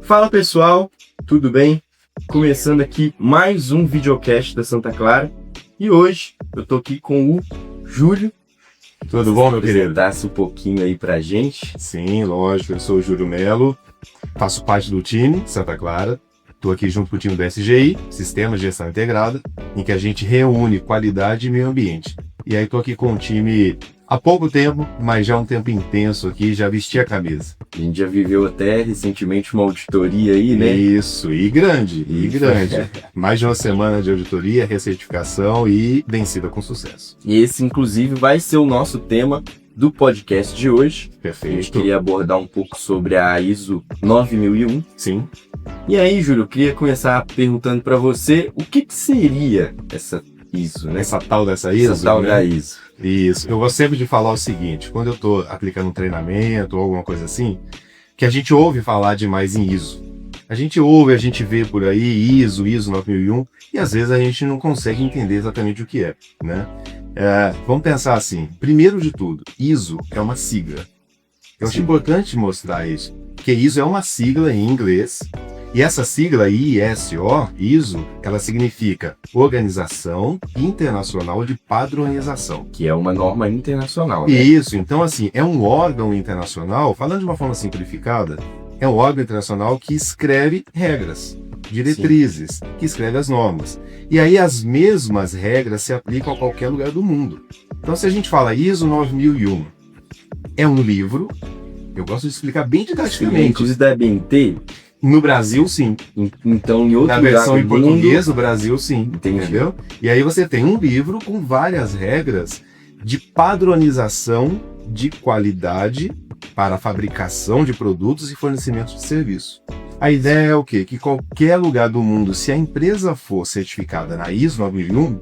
Fala pessoal, tudo bem? Começando aqui mais um videocast da Santa Clara e hoje eu tô aqui com o Júlio. Tudo bom, meu querido? Apresentasse um pouquinho aí pra gente. Sim, lógico, eu sou o Júlio Melo, faço parte do time Santa Clara, estou aqui junto com o time do SGI, Sistema de Gestão Integrada, em que a gente reúne qualidade e meio ambiente. E aí estou aqui com o time há pouco tempo, mas já um tempo intenso aqui, já vesti a camisa. A gente já viveu até recentemente uma auditoria aí, né? Isso, e grande. Mais de uma semana de auditoria, recertificação e vencida com sucesso. E esse, inclusive, vai ser o nosso tema do podcast de hoje. A gente Perfeito. queria abordar um pouco sobre a ISO 9001. Sim. E aí, Júlio, eu queria começar perguntando para você o que seria essa ISO, né? Essa tal dessa ISO, Essa tal né? da ISO. Isso. Eu gosto sempre de falar o seguinte, quando eu estou aplicando um treinamento ou alguma coisa assim, que a gente ouve falar demais em ISO. A gente vê por aí ISO 9001, e às vezes a gente não consegue entender exatamente o que é, né? Vamos pensar assim, primeiro de tudo, ISO é uma sigla. Eu acho importante mostrar isso, porque ISO é uma sigla em inglês, e essa sigla ISO, ela significa Organização Internacional de Padronização. Que é uma norma internacional, né? Isso, então assim, é um órgão internacional, falando de uma forma simplificada, é um órgão internacional que escreve regras, diretrizes, que escreve as normas. E aí as mesmas regras se aplicam a qualquer lugar do mundo. Então se a gente fala ISO 9001, é um livro, eu gosto de explicar bem didaticamente. Inclusive da BNT. No Brasil, sim. Então, em outro Na lugar versão do em português, no Brasil, sim. Entendi. Entendeu? E aí você tem um livro com várias regras de padronização de qualidade para a fabricação de produtos e fornecimento de serviço. A ideia é o quê? Que qualquer lugar do mundo, se a empresa for certificada na ISO 9001,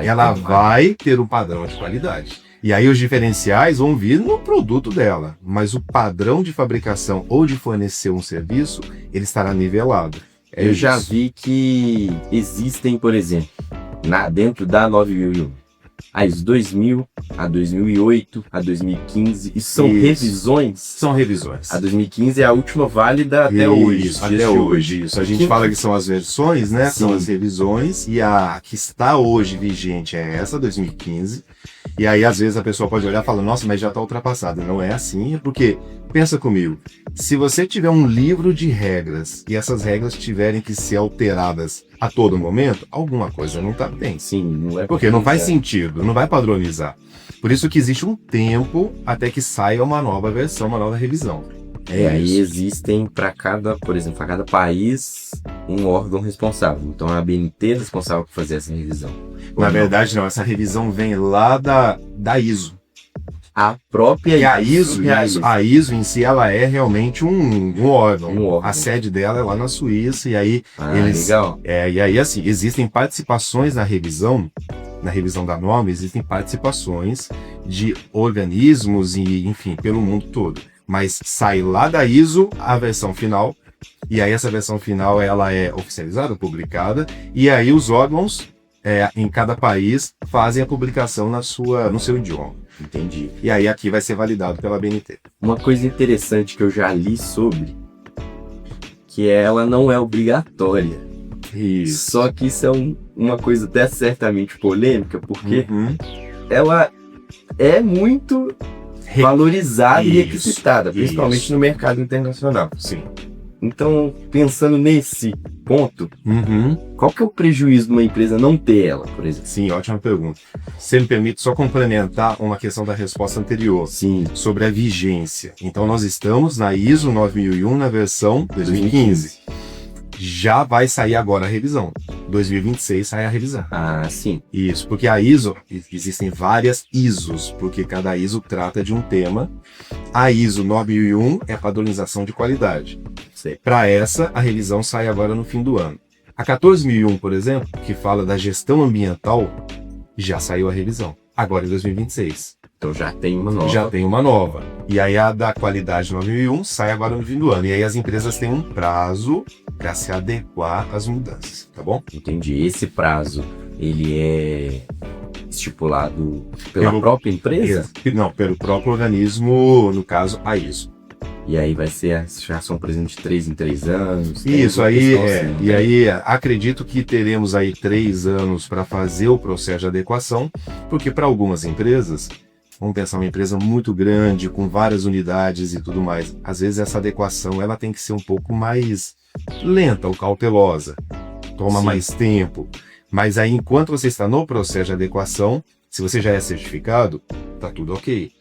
ela vai ter um padrão de qualidade. E aí os diferenciais vão vir no produto dela, mas o padrão de fabricação ou de fornecer um serviço, ele estará nivelado. Eu já vi que existem, por exemplo, dentro da 9001, a ISO 2000, a 2008, a 2015, e são revisões? São revisões. A 2015 é a última válida até hoje. Até hoje, isso. A gente fala que são as versões, né? Sim. São as revisões, e a que está hoje vigente é essa, 2015. E aí, às vezes, a pessoa pode olhar e falar, nossa, mas já está ultrapassada. Não é assim, porque, pensa comigo, se você tiver um livro de regras e essas regras tiverem que ser alteradas a todo momento, alguma coisa não está bem. Sim, não é porque não faz sentido, não vai padronizar. Por isso que existe um tempo até que saia uma nova versão, uma nova revisão. Aí existem para cada, por exemplo, para cada país, um órgão responsável. Então a BNT é responsável por fazer essa revisão. Na verdade, não, essa revisão vem lá da ISO. A própria E a ISO em si, ela é realmente um órgão. A sede dela é lá na Suíça, e aí legal. E aí, assim, existem participações na revisão da norma, existem participações de organismos e, enfim, pelo mundo todo. Mas sai lá da ISO a versão final, e aí essa versão final ela é oficializada, publicada, e aí os órgãos em cada país fazem a publicação no seu idioma. Entendi. E aí aqui vai ser validado pela BNT. Uma coisa interessante que eu já li sobre, que ela não é obrigatória. Isso. Só que isso é uma coisa até certamente polêmica, porque ela é muito valorizada e requisitada, principalmente no mercado internacional. Sim. Então, pensando nesse ponto, qual que é o prejuízo de uma empresa não ter ela, por exemplo? Sim, ótima pergunta. Se me permite só complementar uma questão da resposta anterior. Sim. Sobre a vigência. Então, nós estamos na ISO 9001 na versão 2015. Já vai sair agora a revisão. 2026 sai a revisão. Ah, sim. Isso, porque a ISO, existem várias ISOs, porque cada ISO trata de um tema. A ISO 9001 é a padronização de qualidade. Para essa, a revisão sai agora no fim do ano. A 14001, por exemplo, que fala da gestão ambiental, já saiu a revisão. Agora em 2026. Então já tem uma nova. Já tem uma nova. E aí a da qualidade 9001 sai agora no fim do ano. E aí as empresas têm um prazo para se adequar às mudanças, tá bom? Entendi. Esse prazo, ele é estipulado pela própria empresa? Não, pelo próprio organismo, no caso, a ISO. E aí vai ser a certificação, por exemplo, de 3 em 3 anos. Isso aí, assim, e aí acredito que teremos aí 3 anos para fazer o processo de adequação, porque para algumas empresas, vamos pensar uma empresa muito grande, com várias unidades e tudo mais, às vezes essa adequação ela tem que ser um pouco mais lenta ou cautelosa, toma Sim. mais tempo, mas aí enquanto você está no processo de adequação, se você já é certificado, tá tudo ok.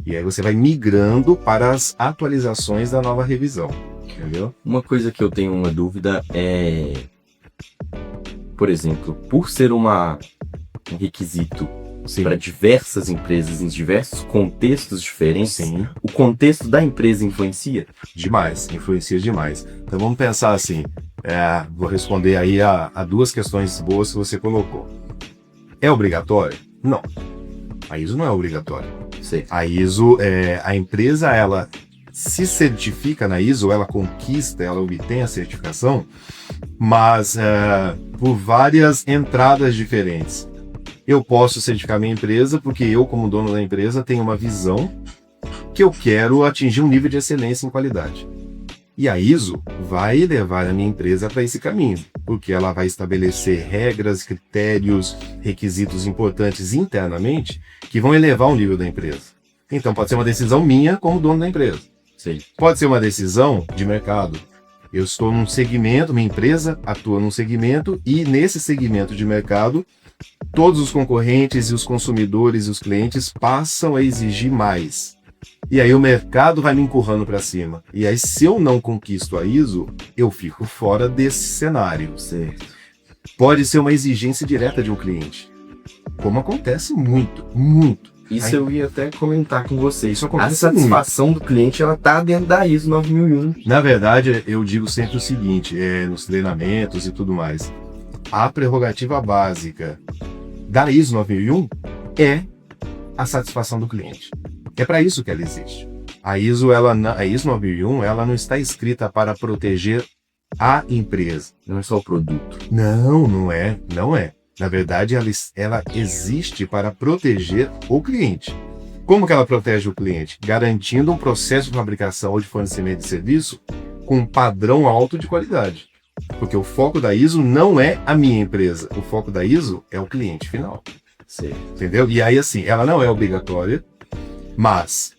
E aí você vai migrando para as atualizações da nova revisão, entendeu? Uma coisa que eu tenho uma dúvida é, por exemplo, por ser um requisito para diversas empresas em diversos contextos diferentes, Sim, o contexto da empresa influencia? demais, influencia demais. Então vamos pensar assim, vou responder aí a 2 questões boas que você colocou. É obrigatório? Não. A ISO não é obrigatória. Sei. A ISO, a empresa, ela se certifica na ISO, ela conquista, ela obtém a certificação, mas por várias entradas diferentes. Eu posso certificar minha empresa porque eu, como dono da empresa, tenho uma visão que eu quero atingir um nível de excelência em qualidade. E a ISO vai levar a minha empresa para esse caminho, porque ela vai estabelecer regras, critérios, requisitos importantes internamente que vão elevar o nível da empresa. Então pode ser uma decisão minha como dono da empresa. Sei. Pode ser uma decisão de mercado. Eu estou num segmento, minha empresa atua num segmento e nesse segmento de mercado, todos os concorrentes e os consumidores e os clientes passam a exigir mais. E aí o mercado vai me empurrando para cima. E aí se eu não conquisto a ISO, eu fico fora desse cenário. Certo. Pode ser uma exigência direta de um cliente, como acontece muito, muito. Isso Aí- eu ia até comentar com você. Isso A acontece satisfação do cliente, ela tá dentro da ISO 9001. Na verdade, eu digo sempre o seguinte, nos treinamentos e tudo mais, a prerrogativa básica da ISO 9001 é a satisfação do cliente. É para isso que ela existe. A ISO 9001, ela não está escrita para proteger a empresa. Não é só o produto. Não é. Na verdade, ela existe para proteger o cliente. Como que ela protege o cliente? Garantindo um processo de fabricação ou de fornecimento de serviço com um padrão alto de qualidade. Porque o foco da ISO não é a minha empresa. O foco da ISO é o cliente final. Certo. Entendeu? E aí, assim, ela não é obrigatória, mas,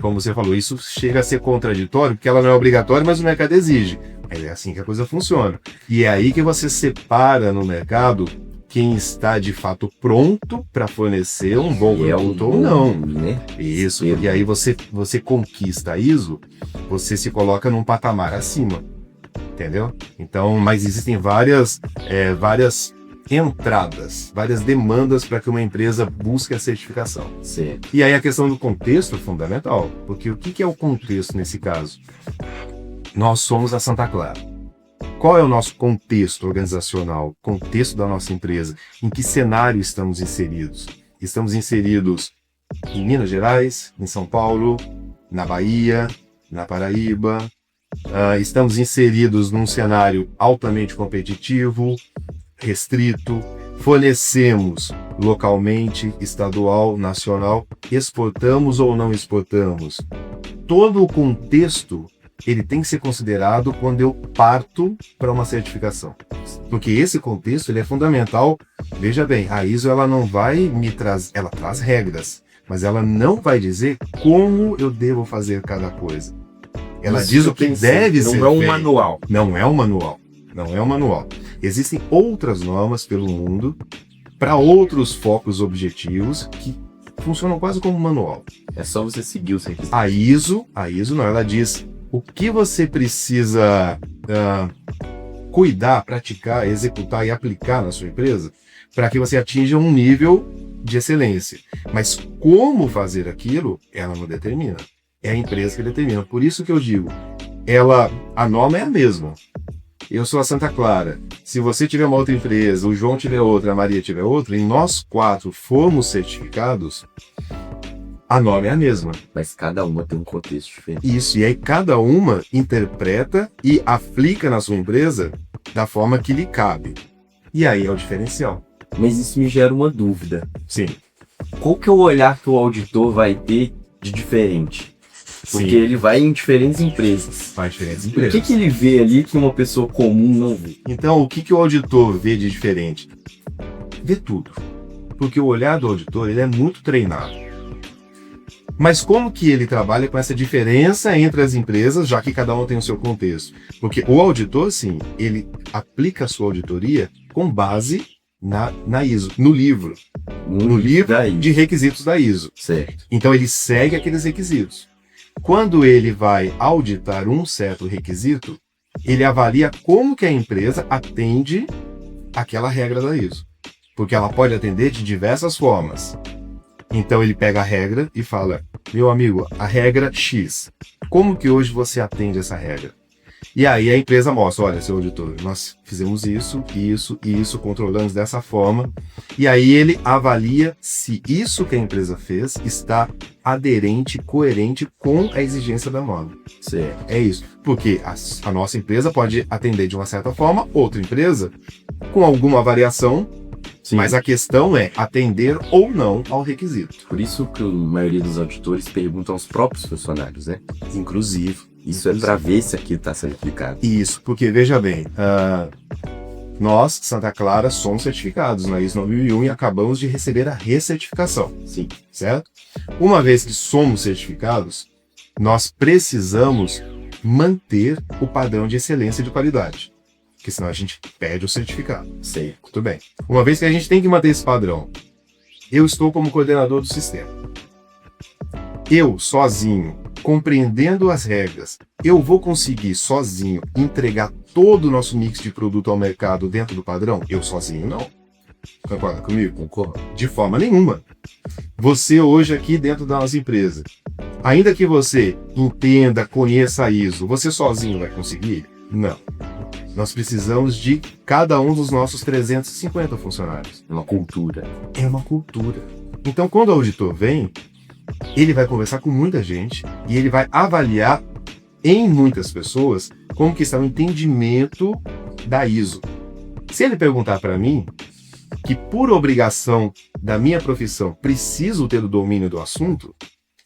como você falou, isso chega a ser contraditório, porque ela não é obrigatória, mas o mercado exige. É assim que a coisa funciona. E é aí que você separa no mercado quem está de fato pronto para fornecer um bom E é produto ou não. né? Isso, e aí você conquista a ISO, você se coloca num patamar acima, entendeu? Então, mas existem várias entradas, várias demandas para que uma empresa busque a certificação. Certo. E aí a questão do contexto é fundamental, porque o que é o contexto nesse caso? Nós somos a Santa Clara. Qual é o nosso contexto organizacional, contexto da nossa empresa? Em que cenário estamos inseridos? Estamos inseridos em Minas Gerais, em São Paulo, na Bahia, na Paraíba. Estamos inseridos num cenário altamente competitivo, restrito. Fornecemos localmente, estadual, nacional. Exportamos ou não exportamos? Todo o contexto ele tem que ser considerado quando eu parto para uma certificação. Porque esse contexto ele é fundamental. Veja bem, a ISO ela não vai me trazer, ela traz regras, mas ela não vai dizer como eu devo fazer cada coisa. Ela Isso diz eu o que pensei, deve ser Não é um feito. manual. Não é um manual. Não é um manual. Existem outras normas pelo mundo para outros focos objetivos que funcionam quase como um manual. É só você seguir os requisitos. A ISO não, ela diz o que você precisa cuidar, praticar, executar e aplicar na sua empresa para que você atinja um nível de excelência. Mas como fazer aquilo, ela não determina. É a empresa que determina. Por isso que eu digo, a norma é a mesma. Eu sou a Santa Clara. Se você tiver uma outra empresa, o João tiver outra, a Maria tiver outra, e nós 4 formos certificados, a norma é a mesma. Mas cada uma tem um contexto diferente. Isso, e aí cada uma interpreta e aplica na sua empresa da forma que lhe cabe. E aí é o diferencial. Mas isso me gera uma dúvida. Sim. Qual que é o olhar que o auditor vai ter de diferente? Porque Sim. ele vai em diferentes empresas. Faz diferentes O empresas. que ele vê ali que uma pessoa comum não vê? Então, o que o auditor vê de diferente? Vê tudo. Porque o olhar do auditor ele é muito treinado. Mas como que ele trabalha com essa diferença entre as empresas, já que cada uma tem o seu contexto? Porque o auditor, sim, ele aplica a sua auditoria com base na ISO, no livro Daí. de requisitos da ISO. Certo. Então ele segue aqueles requisitos. Quando ele vai auditar um certo requisito, ele avalia como que a empresa atende aquela regra da ISO. Porque ela pode atender de diversas formas. Então ele pega a regra e fala, meu amigo, a regra X, como que hoje você atende essa regra? E aí a empresa mostra, olha, seu auditor, nós fizemos isso, controlamos dessa forma. E aí ele avalia se isso que a empresa fez está aderente, coerente com a exigência da norma. Certo. É isso. Porque a nossa empresa pode atender de uma certa forma, outra empresa com alguma variação, Sim. mas a questão é atender ou não ao requisito. Por isso que a maioria dos auditores perguntam aos próprios funcionários, né? Inclusive. Isso é para ver se aquilo está sendo aplicado. Isso, porque veja bem, nós, Santa Clara, somos certificados na ISO 9001 e acabamos de receber a recertificação. Sim. Certo? Uma vez que somos certificados, nós precisamos manter o padrão de excelência e de qualidade. Porque senão a gente perde o certificado. Certo. Muito bem. Uma vez que a gente tem que manter esse padrão, eu estou como coordenador do sistema. Eu, sozinho, compreendendo as regras, eu vou conseguir sozinho entregar todo o nosso mix de produto ao mercado dentro do padrão? Eu sozinho não. Concorda comigo? Concordo. De forma nenhuma. Você hoje aqui dentro da nossa empresa, ainda que você entenda, conheça a ISO, você sozinho vai conseguir? Não. Nós precisamos de cada um dos nossos 350 funcionários. É uma cultura. É uma cultura. Então, quando o auditor vem, ele vai conversar com muita gente e ele vai avaliar em muitas pessoas como que está o entendimento da ISO. Se ele perguntar para mim que por obrigação da minha profissão preciso ter o domínio do assunto,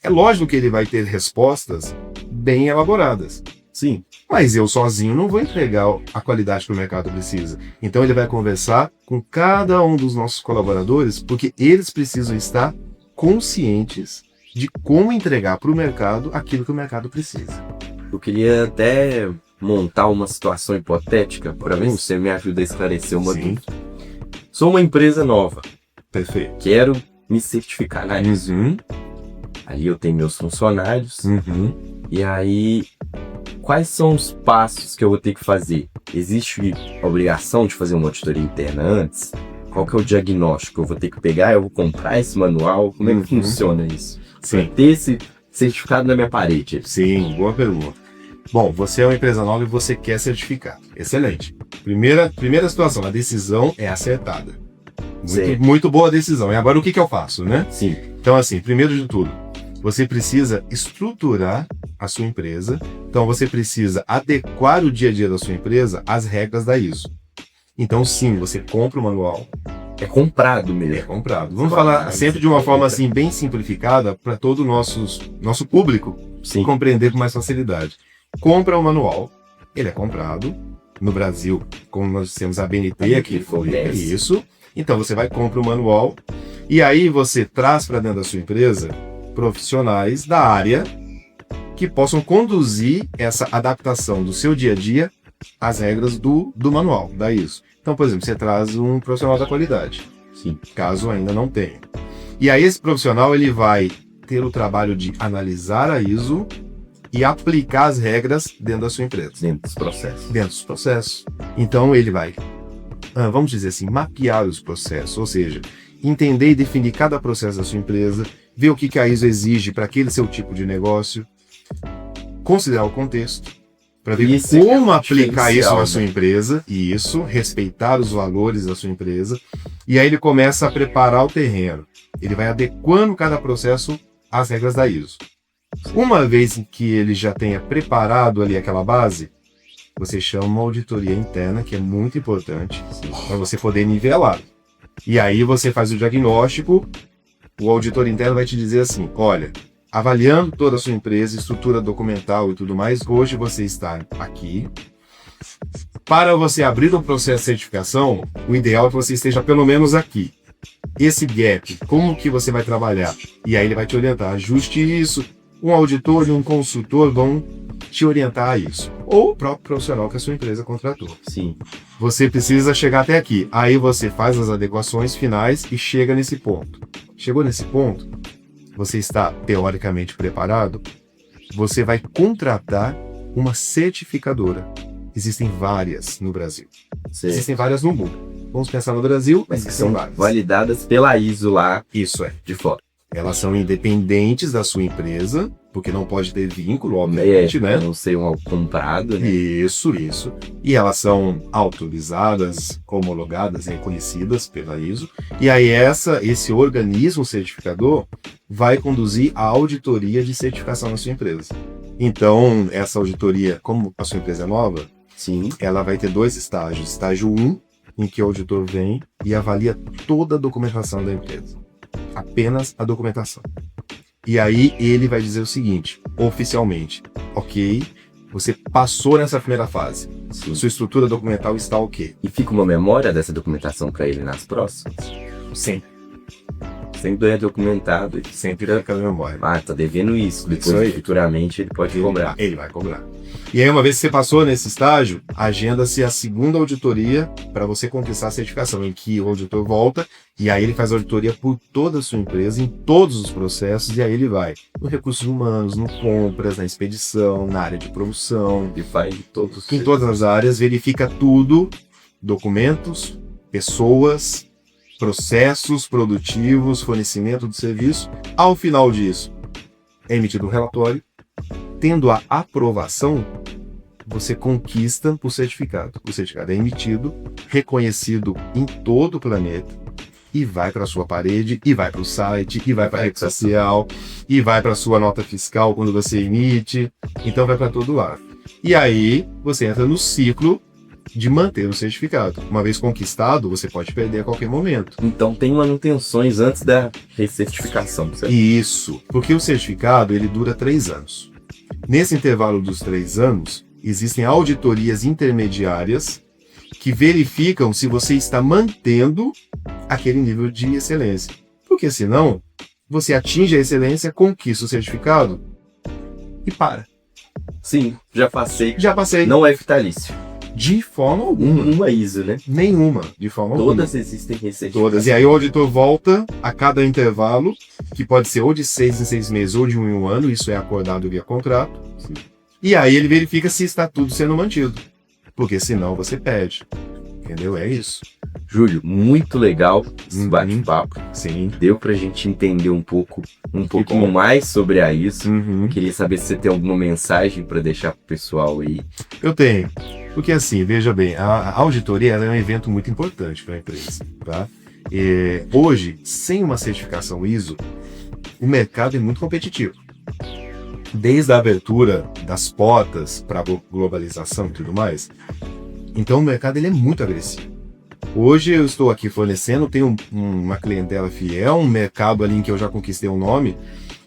é lógico que ele vai ter respostas bem elaboradas. Sim. Mas eu sozinho não vou entregar a qualidade que o mercado precisa. Então ele vai conversar com cada um dos nossos colaboradores porque eles precisam estar conscientes de como entregar para o mercado aquilo que o mercado precisa. Eu queria até montar uma situação hipotética para mim, você me ajuda a esclarecer uma Sim. dúvida. Sou uma empresa nova, Perfeito. quero me certificar na ISO. Uhum. Aí eu tenho meus funcionários, Uhum. e aí quais são os passos que eu vou ter que fazer? Existe a obrigação de fazer uma auditoria interna antes? Qual que é o diagnóstico? Eu vou ter que pegar, eu vou comprar esse manual? Como é que funciona isso? Pra Sim. ter esse certificado na minha parede. Sim, boa pergunta. Bom, você é uma empresa nova e você quer certificar. Excelente. Primeira situação, a decisão é acertada. Certo. Muito boa decisão. E agora o que eu faço, né? Sim. Então, assim, primeiro de tudo, você precisa estruturar a sua empresa. Então, você precisa adequar o dia a dia da sua empresa às regras da ISO. Então, sim, você compra o manual. É comprado É mesmo. comprado. Vamos falar sempre de uma forma assim bem simplificada para todo o nosso público Sim. compreender com mais facilidade. Compra o manual, ele é comprado. No Brasil, como nós temos a BNT aqui, é isso. Então você vai compra o manual e aí você traz para dentro da sua empresa profissionais da área que possam conduzir essa adaptação do seu dia a dia às regras do manual, da ISO. Então, por exemplo, você traz um profissional da qualidade, Sim. caso ainda não tenha. E aí esse profissional ele vai ter o trabalho de analisar a ISO e aplicar as regras dentro da sua empresa. Dentro dos processos. Dentro dos processos. Então ele vai, vamos dizer assim, mapear os processos, ou seja, entender e definir cada processo da sua empresa, ver o que a ISO exige para aquele seu tipo de negócio, considerar o contexto, para ver Isso é como o aplicar isso diferencial, na sua empresa, e isso, respeitar os valores da sua empresa, e aí ele começa a preparar o terreno. Ele vai adequando cada processo às regras da ISO. Uma vez que ele já tenha preparado ali aquela base, você chama uma auditoria interna, que é muito importante, para você poder nivelar. E aí você faz o diagnóstico, o auditor interno vai te dizer assim, olha, avaliando toda a sua empresa, estrutura documental e tudo mais, hoje você está aqui. Para você abrir um processo de certificação, o ideal é que você esteja pelo menos aqui. Esse gap, como que você vai trabalhar? E aí ele vai te orientar, ajuste isso. Um auditor e um consultor vão te orientar a isso. Ou o próprio profissional que a sua empresa contratou. Sim. Você precisa chegar até aqui. Aí você faz as adequações finais e chega nesse ponto. Chegou nesse ponto, você está teoricamente preparado, você vai contratar uma certificadora. Existem várias no Brasil. Certo. Existem várias no mundo. Vamos pensar no Brasil, mas Que existem são várias. validadas pela ISO lá Isso é. de fora. Elas são independentes da sua empresa, porque não pode ter vínculo, obviamente, Pra né? não ser um comprado, né? Isso. E elas são autorizadas, homologadas e reconhecidas pela ISO. E aí esse organismo certificador vai conduzir a auditoria de certificação na sua empresa. Então, essa auditoria, como a sua empresa é nova, Sim. ela vai ter 2 estágios. Estágio 1, em que o auditor vem e avalia toda a documentação da empresa. Apenas a documentação. E aí ele vai dizer o seguinte, oficialmente, ok, você passou nessa primeira fase, Sim. sua estrutura documental está ok. E fica uma memória dessa documentação para ele nas próximas? Sempre. Sempre é documentado. Sempre fica na memória. Ah, tá devendo isso. Depois, Isso aí. futuramente, ele pode cobrar. Ele vai cobrar. E aí, uma vez que você passou nesse estágio, agenda-se a segunda auditoria para você conquistar a certificação, em que o auditor volta e aí ele faz a auditoria por toda a sua empresa, em todos os processos, e aí ele vai no recursos humanos, no compras, na expedição, na área de produção, Ele faz todos. em todas as áreas, verifica tudo, documentos, pessoas, processos produtivos, fornecimento de serviço. Ao final disso, é emitido um relatório. Tendo a aprovação, você conquista o certificado. O certificado é emitido, reconhecido em todo o planeta, e vai para a sua parede, e vai para o site, e vai para a rede social, e vai para a sua nota fiscal quando você emite. Então vai para todo lado. E aí você entra no ciclo de manter o certificado. Uma vez conquistado, você pode perder a qualquer momento. Então tem manutenções antes da recertificação, certo? Isso, porque o certificado ele dura 3 anos. Nesse intervalo dos 3 anos, existem auditorias intermediárias que verificam se você está mantendo aquele nível de excelência. Porque senão, você atinge a excelência, conquista o certificado e para. Sim, já passei. Já passei. Não é vitalício. De forma alguma. Uma ISO, né? Nenhuma. De forma alguma. Todas existem recertificações. Todas. E aí o auditor volta a cada intervalo, que pode ser ou de 6 em 6 meses ou de 1 em 1 ano, isso é acordado via contrato. Sim. E aí ele verifica se está tudo sendo mantido. Porque senão você perde. Entendeu? É isso. Júlio, muito legal esse Uhum. bate-papo. Sim. Deu pra gente entender um pouquinho mais sobre a ISO. Uhum. Queria saber se você tem alguma mensagem para deixar pro pessoal aí. Eu tenho. Porque assim, veja bem, a auditoria ela é um evento muito importante para a empresa. Tá? Hoje, sem uma certificação ISO, o mercado é muito competitivo. Desde a abertura das portas para a globalização e tudo mais, então o mercado ele é muito agressivo. Hoje eu estou aqui fornecendo, tenho uma clientela fiel, um mercado ali em que eu já conquistei um nome,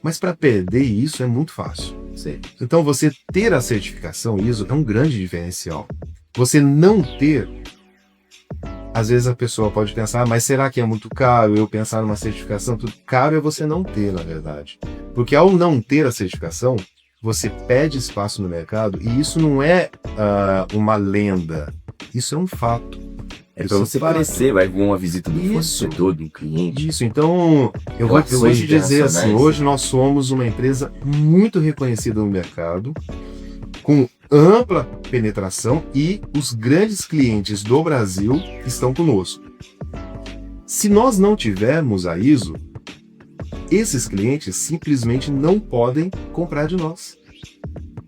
mas para perder isso é muito fácil. Certo. Então você ter a certificação ISO é um grande diferencial. Você não ter, às vezes a pessoa pode pensar, mas será que é muito caro eu pensar numa certificação? Tudo caro é você não ter, na verdade. Porque ao não ter a certificação, você perde espaço no mercado e isso não é uma lenda, isso é um fato. É pra você aparecer, vai vir uma visita do Isso. fornecedor, do cliente. Isso, então eu vou te Relações dizer assim, internacionais. hoje nós somos uma empresa muito reconhecida no mercado, com ampla penetração e os grandes clientes do Brasil estão conosco. Se nós não tivermos a ISO, esses clientes simplesmente não podem comprar de nós.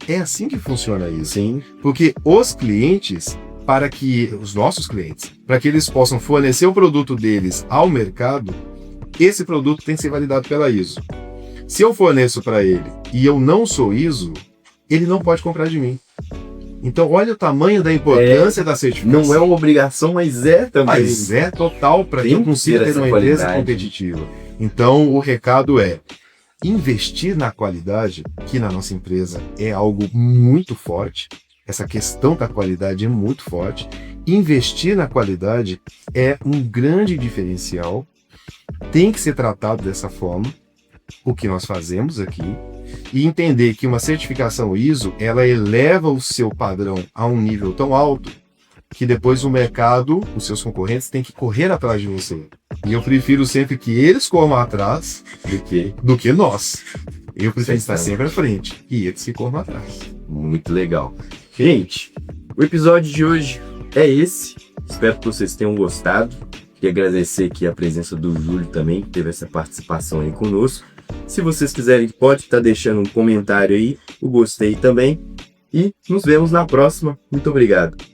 É assim que funciona isso. Sim. Porque os clientes, os nossos clientes, para que eles possam fornecer o produto deles ao mercado, esse produto tem que ser validado pela ISO. Se eu forneço para ele e eu não sou ISO, ele não pode comprar de mim. Então, olha o tamanho da importância da certificação. Não é uma obrigação, mas é também. Mas é total para que Tem eu que consiga ter ter essa uma empresa qualidade. competitiva. Então, o recado é: investir na qualidade, que na nossa empresa é algo muito forte, essa questão da qualidade é muito forte. Investir na qualidade é um grande diferencial, tem que ser tratado dessa forma, o que nós fazemos aqui, e entender que uma certificação ISO, ela eleva o seu padrão a um nível tão alto que depois o mercado, os seus concorrentes, têm que correr atrás de você. E eu prefiro sempre que eles corram atrás do que nós. Eu prefiro estar sempre à frente e eles que corram atrás. Muito legal. Gente, o episódio de hoje é esse. Espero que vocês tenham gostado. Queria agradecer aqui a presença do Júlio também, que teve essa participação aí conosco. Se vocês quiserem, pode estar deixando um comentário aí, o gostei também. E nos vemos na próxima. Muito obrigado.